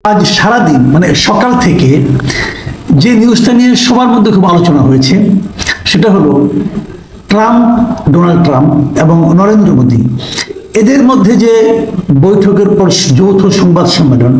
আজ সারাদিন মানে সকাল থেকে যে নিউজটা নিয়ে সবার মধ্যে খুব আলোচনা হয়েছে সেটা হলো ডোনাল্ড ট্রাম্প এবং নরেন্দ্র মোদী এদের মধ্যে যে বৈঠকের পর যৌথ সংবাদ সম্মেলন,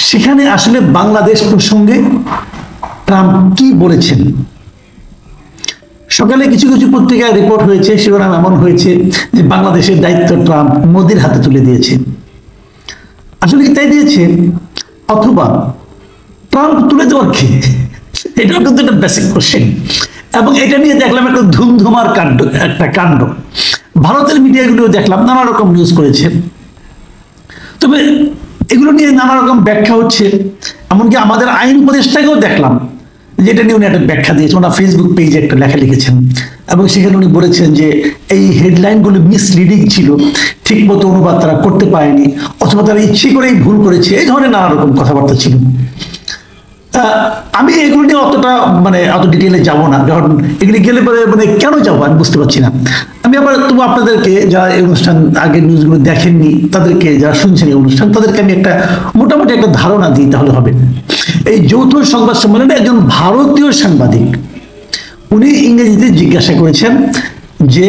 সেখানে আসলে বাংলাদেশ প্রসঙ্গে ট্রাম্প কি বলেছেন। সকালে কিছু কিছু পত্রিকায় রিপোর্ট হয়েছে, শিরোনাম এমন হয়েছে যে বাংলাদেশের দায়িত্ব ট্রাম্প মোদির হাতে তুলে দিয়েছে। আসলে কি তাই দিয়েছে, অথবা ট্রাম্প তুলে দেওয়ার কি? এটাও কিন্তু একটা বেসিক কোশ্চেন। এবং এটা নিয়ে দেখলাম একটা ধুমধুমার কাণ্ড। ভারতের মিডিয়াগুলো দেখলাম নানা রকম নিউজ করেছে, তবে এগুলো নিয়ে নানা রকম ব্যাখ্যা হচ্ছে। এমনকি আমাদের আইন উপদেষ্টাকেও দেখলাম যেটা নিয়ে উনি একটা ব্যাখ্যা দিয়েছেন। ওনার ফেসবুক পেজে একটা লেখা লিখেছেন এবং সেখানে উনি বলেছেন যে এই হেডলাইনগুলো মিসলিডিং ছিল, ঠিক মতো অনুবাদ তারা করতে পারেনি, অথবা তারা ইচ্ছে করেই ভুল করেছে, এই ধরনের নানা রকম কথাবার্তা ছিল। আমি এগুলো নিয়ে অত ডিটেলে যাব না, যখন এগুলি গেলে পরে কেন যাবো আমি বুঝতে পারছি না। আমি আবার তবু আপনাদেরকে যারা এই অনুষ্ঠান আগের নিউজগুলো দেখেননি, তাদেরকে যারা শুনছেন এই অনুষ্ঠান, তাদেরকে আমি একটা মোটামুটি একটা ধারণা দিই, তাহলে হবে। এই যৌথ সংবাদ সম্মেলনে একজন ভারতীয় সাংবাদিক উনি ইংরেজিতে জিজ্ঞাসা করেছেন যে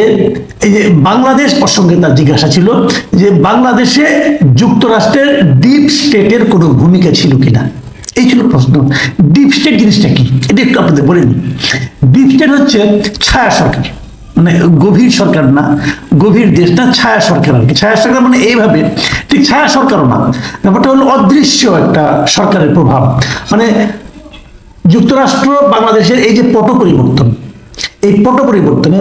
এই যে বাংলাদেশ প্রসঙ্গে তার জিজ্ঞাসা ছিল যে বাংলাদেশে যুক্তরাষ্ট্রের ডিপ স্টেটের কোনো ভূমিকা ছিল কিনা। এই ছিল প্রশ্ন। ডিপ স্টেট জিনিসটা কি এটা একটু আপনাদের বলে নিই। ডিপ স্টেট হচ্ছে ছায়া সরকার, মানে গভীর সরকার না, গভীর দেশ না, ছায়া সরকার আর কি। ছায়া সরকার মানে এইভাবে, ঠিক ছায়া সরকারও না, ব্যাপারটা হলো অদৃশ্য একটা সরকারের প্রভাব। মানে যুক্তরাষ্ট্র বাংলাদেশের এই যে পট পরিবর্তন, এই পট পরিবর্তনে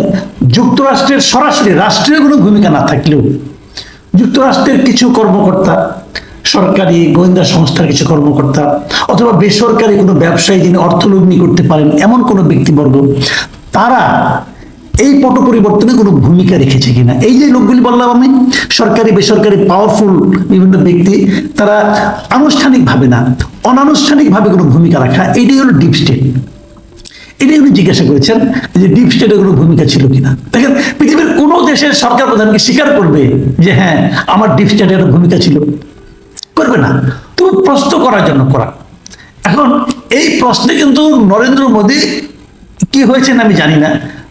যুক্তরাষ্ট্রের সরাসরি রাষ্ট্রীয় কোনো ভূমিকা না থাকলেও যুক্তরাষ্ট্রের কিছু কর্মকর্তা, সরকারি গোয়েন্দা সংস্থার কিছু কর্মকর্তা, অথবা বেসরকারি কোনো ব্যবসায়ী যিনি অর্থলগ্নি করতে পারেন এমন কোনো ব্যক্তিবর্গ, তারা এই পট পরিবর্তনে কোনো ভূমিকা রেখেছে কিনা। এই যে লোকগুলি বললাম আমি, সরকারি বেসরকারি পাওয়ারফুল বিভিন্ন ব্যক্তি, তারা আনুষ্ঠানিকভাবে না অনানুষ্ঠানিকভাবে কোনো ভূমিকা রাখা, এটাই হলো ডিপ স্টেট। এটাই উনি জিজ্ঞাসা করেছেন যে ডিপ স্টেটের কোনো ভূমিকা ছিল কিনা। দেখেন, পৃথিবীর কোনো দেশের সরকার প্রধানকে স্বীকার করবে যে হ্যাঁ আমার ডিপ স্টেটের ভূমিকা ছিল? করবে না। তো প্রশ্ন করার জন্য করা। এখন এই প্রশ্নে কিন্তু নরেন্দ্র মোদী কি হয়েছেন আমি জানি না,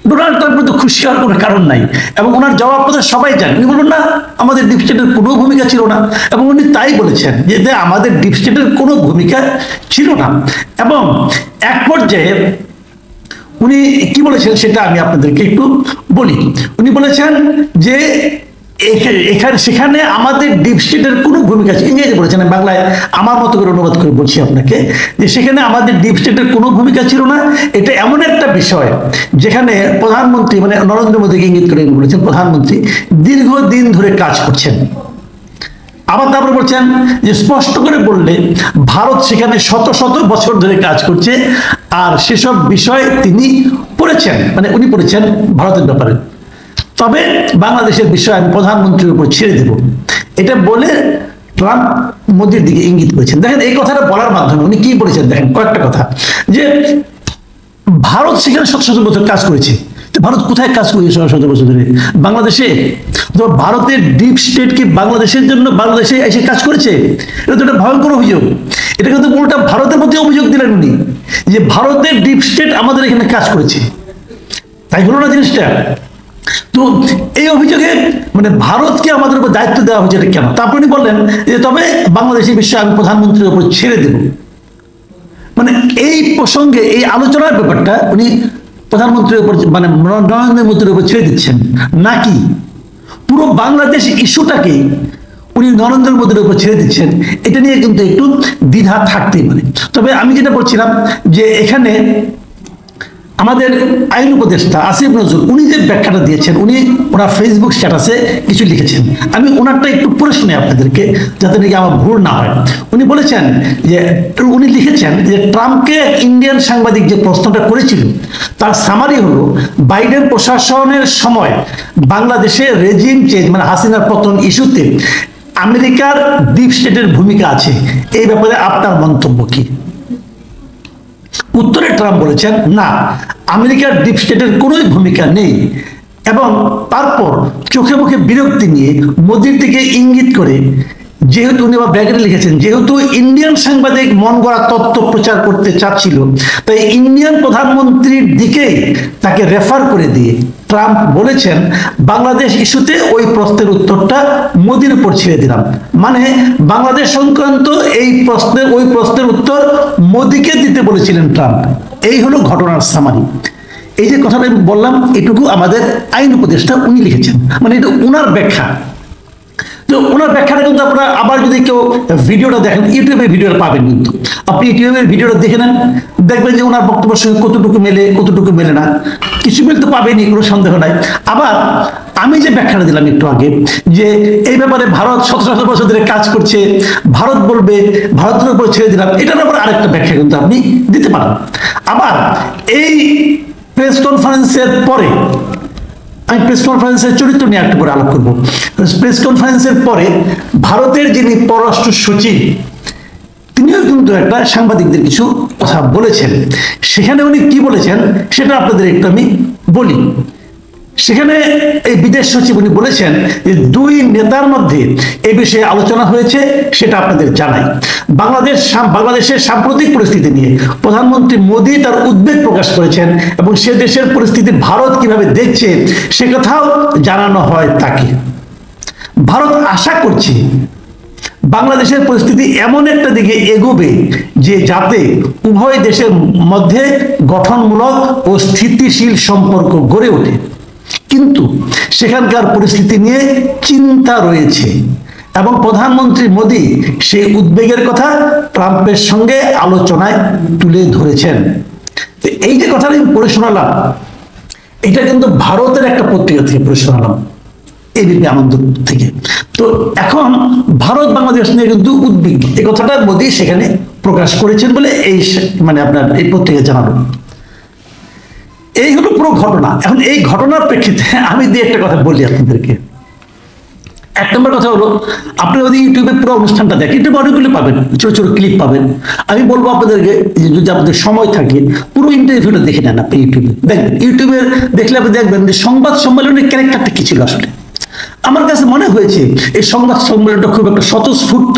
ডোনাল্ড ট্রাম্পের তো খুশি হওয়ার কোনো কারণ নাই, এবং ওনার জবাব কথা সবাই জানেন। উনি বলুন না আমাদের ডিপ স্টেটের কোনো ভূমিকা ছিল না, এবং উনি তাই বলেছেন যে আমাদের ডিপ স্টেটের কোনো ভূমিকা ছিল না। এবং এক পর্যায়ে উনি কি বলেছেন সেটা আমি আপনাদেরকে একটু বলি। উনি বলেছেন যে সেখানে আমাদের ডিপ স্টেটের কোনো ভূমিকা ছিল, ইংরেজি বলেছেন, বাংলায় আমার মতো করে অনুবাদ করে বলছি আপনাকে, যে সেখানে আমাদের ডিপ স্টেটের কোনো ভূমিকা ছিল না। এটা এমন একটা বিষয় যেখানে প্রধানমন্ত্রী মানে নরেন্দ্র মোদীকে ইঙ্গিত করে বলেছেন প্রধানমন্ত্রী দীর্ঘদিন ধরে কাজ করছেন। আবার তারপর বলছেন যে স্পষ্ট করে বললে ভারত সেখানে শত শত বছর ধরে কাজ করছে, আর সেসব বিষয় তিনি পড়েছেন, মানে উনি পড়েছেন ভারতের ব্যাপারে, তবে বাংলাদেশের বিষয় আমি প্রধানমন্ত্রীর উপর ছেড়ে দেব। এটা বলে ট্রাম্প মোদির দিকে ইঙ্গিত করেছেন। দেখেন এই কথাটা বলার মাধ্যমে উনি কি বলেছেন, দেখেন কয়েকটা কথা, যে ভারত সেখানে শত শত বছর কাজ করেছে। ভারত কোথায় কাজ করেছে শত বছর ধরে? বাংলাদেশে। ভারতের ডিপ স্টেট কি বাংলাদেশের জন্য বাংলাদেশে এসে কাজ করেছে? এটা তো একটা ভয়ঙ্কর অভিযোগ। এটা কিন্তু উল্টা ভারতের প্রতি অভিযোগ দিলেন উনি, যে ভারতের ডিপ স্টেট আমাদের এখানে কাজ করেছে। তাই হলো না জিনিসটা? তো এই অভিযোগে মানে ভারতকে আমাদের উপর দায়িত্ব দেওয়া হয়েছে, এটা কেন? তারপর উনি বললেন যে তবে বাংলাদেশের বিষয়ে আমি প্রধানমন্ত্রীর উপর ছেড়ে দেব। মানে এই প্রসঙ্গে এই আলোচনার ব্যাপারটা উনি প্রধানমন্ত্রীর উপর মানে নরেন্দ্র মোদীর উপর ছেড়ে দিচ্ছেন, নাকি পুরো বাংলাদেশ ইস্যুটাকে উনি নরেন্দ্র মোদীর উপর ছেড়ে দিচ্ছেন, এটা নিয়ে কিন্তু একটু দ্বিধা থাকতেই পারে। তবে আমি যেটা বলছিলাম যে এখানে আমাদের আইন উপদেষ্টা আসিফ নজরুল উনি যে ব্যাখ্যাটা দিয়েছেন, উনি ওনার ফেসবুক স্ট্যাটাসে কিছু লিখেছেন, আমি ওনারটা একটু পড়ে শুনি আপনাদেরকে যাতে নাকি আমার ভুল না হয়। উনি বলেছেন যে উনি লিখেছেন যে ট্রাম্পকে ইন্ডিয়ান সাংবাদিক যে প্রশ্নটা করেছিল তার সামারি হলো বাইডেন প্রশাসনের সময় বাংলাদেশে রেজিম চেঞ্জ মানে হাসিনার পতন ইস্যুতে আমেরিকার ডিপ স্টেটের ভূমিকা আছে, এই ব্যাপারে আপনার মন্তব্য কি? উত্তরে ট্রাম্প বলেছেন না, আমেরিকার ডিপ স্টেটের কোনো ভূমিকা নেই, এবং তারপর চোখে মুখে বিরক্তি নিয়ে মোদির দিকে ইঙ্গিত করে যেহেতু উনি আবার ব্র্যাকেটে লিখেছেন, যেহেতু ইন্ডিয়ান সাংবাদিক মন গড়া তথ্য প্রচার করতে চাচ্ছিল, তাই ইন্ডিয়ান প্রধানমন্ত্রীর দিকেই তাকে রেফার করে দিয়ে ট্রাম্প বলেছেন বাংলাদেশ ইস্যুতে ওই প্রশ্নের উত্তরটা মোদির উপর ছেড়ে দিলাম। মানে বাংলাদেশ সংক্রান্ত ওই প্রশ্নের উত্তর মোদিকে দিতে বলেছিলেন ট্রাম্প। এই হলো ঘটনার সামারি। এই যে কথাটা আমি বললাম, এটুকু আমাদের আইন উপদেষ্টা উনি লিখেছেন, মানে এটা উনার ব্যাখ্যা। তো ওনার ব্যাখ্যাটা কিন্তু আপনারা আবার যদি কেউ ভিডিওটা দেখেন, ইউটিউবে ভিডিওটা পাবেন, কিন্তু আপনি ইউটিউবের ভিডিওটা দেখে নেন, দেখবেন যে ওনার বক্তব্যের সঙ্গে কতটুকু মেলে কতটুকু মেলে না, কিছু মিল তো পাবেনই, কোনো সন্দেহ নাই। আবার আমি যে ব্যাখ্যাটা দিলাম একটু আগে, যে এই ব্যাপারে ভারত 17 বছর ধরে কাজ করছে, ভারত বলবে ভারতের উপর ছেড়ে দিলাম, এটার আবার আরেকটা ব্যাখ্যা কিন্তু আপনি দিতে পারেন। আবার এই প্রেস কনফারেন্সের পরে আমি প্রেস কনফারেন্সের চরিত্র নিয়ে একটু করে আলাপ করবো। প্রেস কনফারেন্সের পরে ভারতের যিনি পররাষ্ট্র সচিব, তিনিও কিন্তু একটা সাংবাদিকদের কিছু কথা বলেছেন। সেখানে উনি কি বলেছেন সেটা আপনাদের একটু আমি বলি। সেখানে এই বিদেশ সচিব উনি বলেছেন যে দুই নেতার মধ্যে এই বিষয়ে আলোচনা হয়েছে, সেটা আপনাদের জানাই। বাংলাদেশের সাম্প্রতিক পরিস্থিতি নিয়ে প্রধানমন্ত্রী মোদী তার উদ্বেগ প্রকাশ করেছেন এবং সে দেশের পরিস্থিতি ভারত কিভাবে দেখছে সে কথাও জানানো হয় তাকে। ভারত আশা করছে বাংলাদেশের পরিস্থিতি এমন একটা দিকে এগোবে যে যাতে উভয় দেশের মধ্যে গঠনমূলক ও স্থিতিশীল সম্পর্ক গড়ে ওঠে, কিন্তু সেখানকার পরিস্থিতি নিয়ে চিন্তা রয়েছে এবং প্রধানমন্ত্রী মোদী সেই উদ্বেগের কথা ট্রাম্পের সঙ্গে আলোচনায় তুলে ধরেছেন। তো এই যে কথাটা আমি পড়ে শোনালাম, এটা কিন্তু ভারতের একটা পত্রিকা থেকে পড়ে শোনালাম, এবিপি আনন্দ থেকে। তো এখন ভারত বাংলাদেশ নিয়ে কিন্তু উদ্বিগ্ন, এই কথাটা মোদী সেখানে প্রকাশ করেছেন বলে এই মানে আপনার এই পত্রিকা জানালো। এই হলো পুরো ঘটনা। এখন এই ঘটনার প্রেক্ষিতে আমি দিয়ে একটা কথা বলি আপনাদেরকে। এক নম্বর কথা হলো, আপনি যদি ইউটিউবে পুরো অনুষ্ঠানটা দেখেন, ইউটিউবে অনেকগুলো পাবেন, ছোট ছোট ক্লিপ পাবেন। আমি বলবো আপনাদেরকে যদি আপনাদের সময় থাকে পুরো ইন্টারভিউটা দেখে নেন, আপনি ইউটিউবে দেখবেন। ইউটিউবে দেখলে আপনি দেখবেন যে সংবাদ সম্মেলনের ক্যারেক্টারটা কি ছিল আসলে। আমার কাছে মনে হয়েছে এই সংবাদ সম্মেলনটা খুব একটা স্বতঃস্ফূর্ত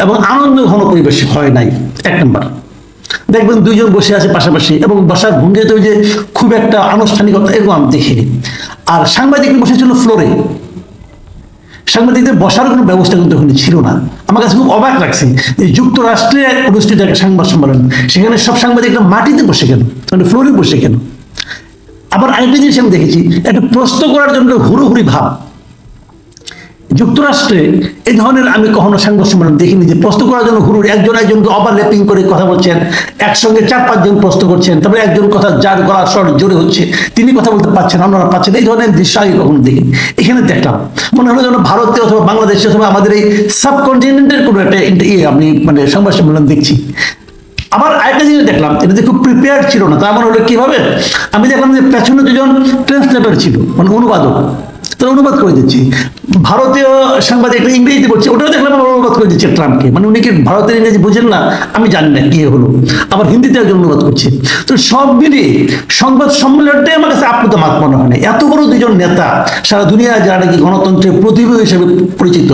এবং আনন্দ ঘন পরিবেশে হয় নাই। এক নম্বর, দেখবেন দুইজন বসে আছে পাশাপাশি এবং বসার ভঙ্গিতে যে খুব একটা আনুষ্ঠানিকতা এরকম আমি দেখিনি। আর সাংবাদিক বসেছিল ফ্লোরে, সাংবাদিকদের বসার কোনো ব্যবস্থা কিন্তু ওখানে ছিল না। আমার কাছে খুব অবাক লাগছে যে যুক্তরাষ্ট্রে অনুষ্ঠিত একটা সংবাদ সম্মেলন, সেখানে সব সাংবাদিকরা মাটিতে বসে কেন, মানে ফ্লোরে বসে কেন। আবার আরেকটা জিনিস আমি দেখেছি, একটা প্রশ্ন করার জন্য হুড়োহুড়ি ভাব। যুক্তরাষ্ট্রে এই ধরনের আমি কখনো সংবাদ সম্মেলন দেখিনি যে প্রশ্ন করার জন্য হুড়ুড়ি, একজন একজনকে ওভারল্যাপিং করে কথা বলছেন, একসঙ্গে 4-5 জন প্রশ্ন করছেন, তারপরে একজন কথা যার গলার স্বর জোরে হচ্ছে, তিনি কথা বলতে পারছেন, অন্যরা পাচ্ছেন। এই ধরনের দৃশ্য আগে কখনো দেখিনি। এখানে দেখলাম মনে হলো যেন ভারতে অথবা বাংলাদেশে অথবা আমাদের এই সাবকন্টিনেন্টের কোনো একটা আমি মানে সংবাদ সম্মেলন দেখছি। আবার আরেকটা জিনিস দেখলাম, এটা খুব প্রিপেয়ার ছিল না। তার মানে হলো কিভাবে, আমি দেখলাম যে পেছনে দুজন ট্রান্সলেটর ছিল, মানে অনুবাদক, তারা অনুবাদ করে দিচ্ছি। ভারতীয় সাংবাদিক ইংরেজিতে বলছে, ওটাও দেখলাম অনুবাদ করে দিচ্ছে ট্রাম্পকে। মানে উনি কি ভারতের ইংরেজি বুঝেন না আমি জানি না কি হলো, আবার হিন্দিতে একজন অনুবাদ করছে। তো সব মিলিয়ে সংবাদ সম্মেলনটাই আমার কাছে আপ্লুত মনে হয় না। এত বড় দুজন নেতা, সারা দুনিয়ায় যারা নাকি গণতন্ত্রের প্রতিভা হিসেবে পরিচিত,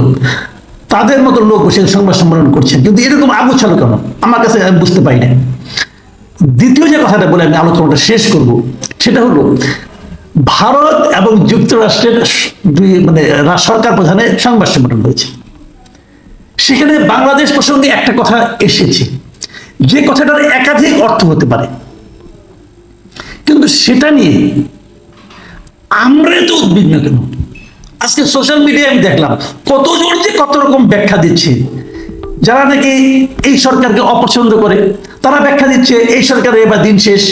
তাদের মতো লোক বসে সংবাদ সম্মেলন করছেন, কিন্তু এরকম আগুছালো কেন আমার কাছে আমি বুঝতে পারি না। দ্বিতীয় যে কথাটা বলে আমি আলোচনাটা শেষ করব, সেটা হলো ভারত এবং যুক্তরাষ্ট্রের দুই মানে সরকার প্রধানের সংবাদ সম্মেলন হয়েছে। সেখানে বাংলাদেশ প্রসঙ্গে একটা কথা এসেছে, যে কথাটার একাধিক অর্থ হতে পারে, কিন্তু সেটা নিয়ে আমরা তো উদ্বিগ্ন কেন? আজকে সোশ্যাল মিডিয়ায় আমি দেখলাম কতজন যে কত রকম ব্যাখ্যা দিচ্ছে। যারা নাকি এই সরকারকে অপছন্দ করে তারা ব্যাখ্যা দিচ্ছে এই সরকারের এবার দিন শেষ,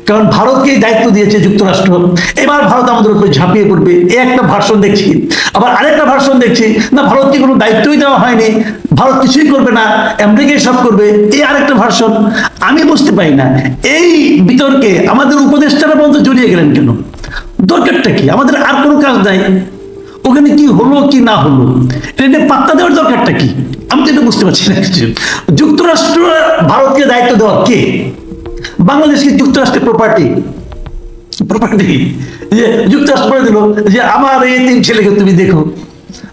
কারণ ভারতকে দায়িত্ব দিয়েছে যুক্তরাষ্ট্র, এবার ভারত আমাদের উপরে ঝাঁপিয়ে পড়বে, এই একটা ভার্সন দেখছি। আবার আরেকটা ভার্সন দেখছি, না ভারতকে কোনো দায়িত্বই দেওয়া হয়নি, ভারত কিছুই করবে না, আমেরিকাই সব করবে, এই আরেকটা ভার্সন। আমি বুঝতে পারি না এই বিতর্কে আমাদের উপদেষ্টারা পর্যন্ত জড়িয়ে গেলেন কেন? দরকারটা কি? আমাদের আর কোনো কাজ নাই, ওখানে কি হলো কি না হলো এটা পাত্তা দেওয়ার দরকারটা কি? আমি তো এটা বুঝতে পারছি না কিছু। যুক্তরাষ্ট্র ভারতকে দায়িত্ব দেওয়া কে? বাংলাদেশ কি যুক্তরাষ্ট্রের প্রপার্টি? যে যুক্তরাষ্ট্র বলে দিল যে আমার এই 3 ছেলেকে তুমি দেখো,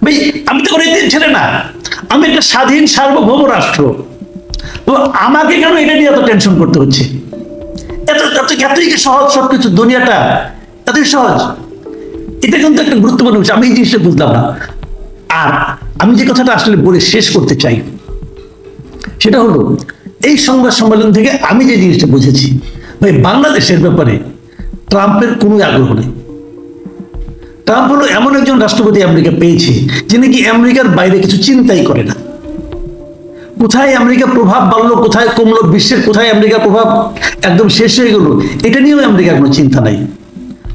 ভাই আমি তো কোনো এতিম ছেলে না, আমি একটা স্বাধীন সার্বভৌম রাষ্ট্র। তো আমাকে কেন এটা নিয়ে এত টেনশন করতে হচ্ছে? এতই কি সহজ সবকিছু, দুনিয়াটা এতই সহজ? এটা কিন্তু একটা গুরুত্বপূর্ণ বিষয়, আমি এই জিনিসটা বুঝলাম না। আর আমি যে কথাটা আসলে বলে শেষ করতে চাই সেটা হলো, এই সংবাদ সম্মেলন থেকে আমি যে জিনিসটা বুঝেছি, ভাই বাংলাদেশের ব্যাপারে ট্রাম্পের কোনো আগ্রহ নেই। ট্রাম্প হলো এমন একজন রাষ্ট্রপতি আমেরিকা পেয়েছে যিনি কি আমেরিকার বাইরে কিছু চিন্তাই করে না। কোথায় আমেরিকার প্রভাব বাড়লো, কোথায় কমলো, বিশ্বের কোথায় আমেরিকার প্রভাব একদম শেষ হয়ে গেল, এটা নিয়েও আমেরিকার কোনো চিন্তা নাই।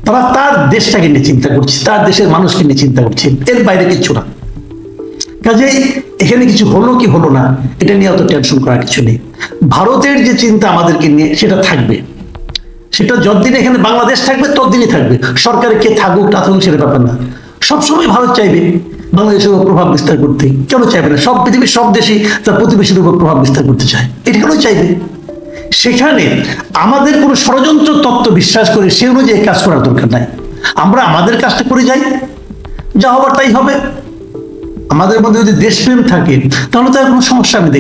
তারা তার দেশটাকে নিয়ে চিন্তা করছে, তার দেশের মানুষকে নিয়ে চিন্তা করছে, এর বাইরে কিছু না। কাজেই এখানে কিছু হলো কি হলো না এটা নিয়ে অত টেনশন করার কিছু নেই। ভারতের যে চিন্তা আমাদেরকে নিয়ে সেটা থাকবে, সেটা যতদিন এখানে বাংলাদেশ থাকবে ততদিনই থাকবে। সরকারে কে থাকুক না থাকুক সেটা ব্যাপার না। সবসময় ভারত চাইবে বাংলাদেশের উপর প্রভাব বিস্তার করতে, কেন চাইবে না? সব পৃথিবীর সব দেশই তার প্রতিবেশীর উপর প্রভাব বিস্তার করতে চায়, এটা কেন চাইবে? সেখানে আমাদের কোনো ষড়যন্ত্র তত্ত্ব বিশ্বাস করে সে অনুযায়ী কাজ করার দরকার নাই। আমরা আমাদের কাজটা করে যাই, যা হবার তাই হবে। আমাদের মধ্যে যদি দেশপ্রেম থাকে তাহলে তো আর কোনো সমস্যা আমি দেখি